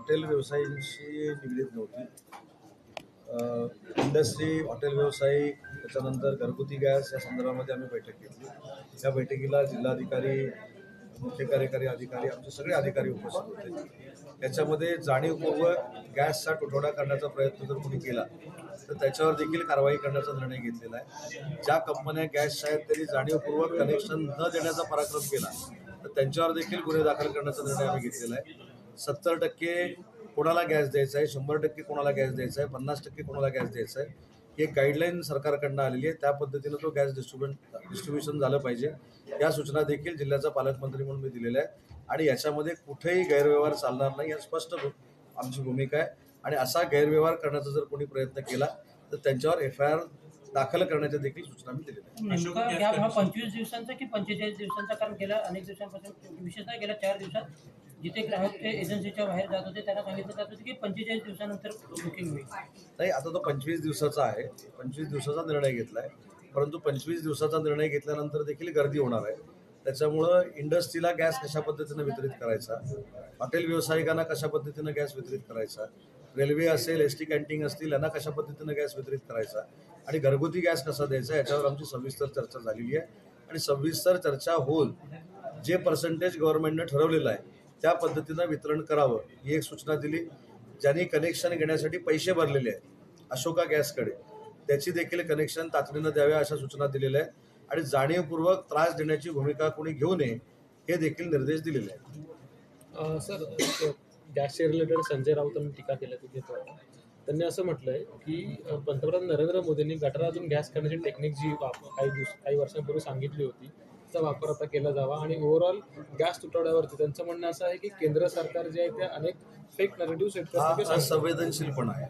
Hotel व्यवसायांशी निगडीत नव्हती. Industry, hotel व्यावसायिक, त्याच्यानंतर घरगुती गॅस या संदर्भामध्ये आम्ही बैठक घेतली. या बैठकीला जिल्हाधिकारी, मुख्य कार्यकारी अधिकारी, आमचे सगळे अधिकारी उपस्थित होते. याच्यामध्ये जाणीवपूर्वक गॅसचा तुटवडा करण्याचा प्रयत्न जर कोणी केला तर त्याच्यावर देखील कारवाई करण्याचा निर्णय घेतलेला आहे. ज्या कंपन्या गॅसच्या आहेत त्यांनी जाणीवपूर्वक कनेक्शन न देण्याचा पराक्रम केला तर त्यांच्यावर देखील गुन्हे दाखल करण्याचा निर्णय आम्ही घेतलेला आहे. 70% कोणाला गॅस द्यायचा आहे, 100% कोणाला गॅस द्यायचा आहे, 50% कोणाला गॅस द्यायचा आहे, ही एक गाईडलाईन सरकारकडनं आलेली आहे. त्या पद्धतीनं तो गॅस डिस्ट्रीब्युशन झालं पाहिजे. या सूचना देखील जिल्ह्याचा पालकमंत्री म्हणून मी दिलेल्या आहेत आणि याच्यामध्ये कुठेही गैरव्यवहार चालणार नाही, या स्पष्ट आमची भूमिका आहे. आणि असा गैरव्यवहार करण्याचा जर कोणी प्रयत्न केला तर त्यांच्यावर FIR दाखल करण्याच्या देखील सूचना मी दिलेल्या आहेत. नेमका गॅप हा 25 दिवसांचा की 45 दिवसांचा? कारण गेल्या अनेक दिवसांपासून, विशेषतः गेल्या 4 दिवसात जिथे ग्राहक ते एजन्सीच्या बाहेर जात होते त्यांना सांगितलं जात होतं की 45 दिवसानंतर बुकिंग होईल. नाही, आता तो 25 दिवसाचा आहे. 25 दिवसाचा निर्णय घेतला आहे, परंतु 25 दिवसाचा निर्णय घेतल्यानंतर देखील गर्दी होणार आहे. त्याच्यामुळं इंडस्ट्रीला गॅस कशा पद्धतीनं वितरित करायचा, हॉटेल व्यावसायिकांना कशा पद्धतीनं गॅस वितरित करायचा, रेल्वे असेल, ST कॅन्टीन असतील, यांना कशा पद्धतीनं गॅस वितरित करायचा आणि घरगुती गॅस कसा द्यायचा, याच्यावर आमची सविस्तर चर्चा झालेली आहे. आणि सविस्तर चर्चा होऊन जे पर्सेंटेज गव्हर्नमेंटनं ठरवलेलं आहे त्या पद्धतीनं वितरण करावं ही एक सूचना दिली. ज्यांनी कनेक्शन घेण्यासाठी पैसे भरलेले आहेत अशोका गॅसकडे, त्याची देखील कनेक्शन तातडीनं द्याव्या अशा सूचना दिलेल्या आहेत. आणि जाणीवपूर्वक त्रास देण्याची भूमिका कोणी घेऊ नये हे देखील निर्देश दिलेले आहेत. सर, गॅसच्या रिलेटेड संजय राऊतांनी टीका केली होती. त्यांनी असं म्हटलंय की पंतप्रधान नरेंद्र मोदींनी गटारातून गॅस करण्याची टेक्निक जी काही वर्षांपूर्वी सांगितली होती त्याचा वापर आता केला जावा. आणि ओव्हरऑल गॅस तुटवड्यावरती त्यांचं म्हणणं असं आहे की केंद्र सरकार जे आहे ते अनेक फेक नरेटिव्ह सेट करते. हा संवेदनशीलपणा आहे.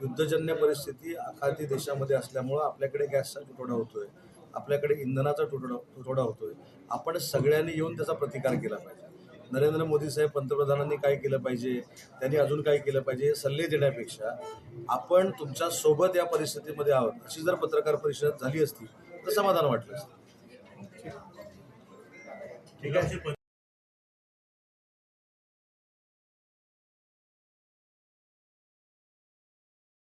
युद्धजन्य परिस्थिती आखाती देशामध्ये असल्यामुळं आपल्याकडे गॅसचा तुटवडा होतोय, आपल्याकडे इंधनाचा तुटवडा होतोय. आपण सगळ्यांनी येऊन त्याचा प्रतिकार केला पाहिजे. नरेंद्र मोदी साहेब पंतप्रधानांनी काय केलं पाहिजे, त्यांनी अजून काय केलं पाहिजे हे सल्ले देण्यापेक्षा आपण तुमच्या सोबत या परिस्थितीमध्ये आहोत अशी जर पत्रकार परिषद झाली असती तर समाधान वाटलं असतं. ठीक आहे.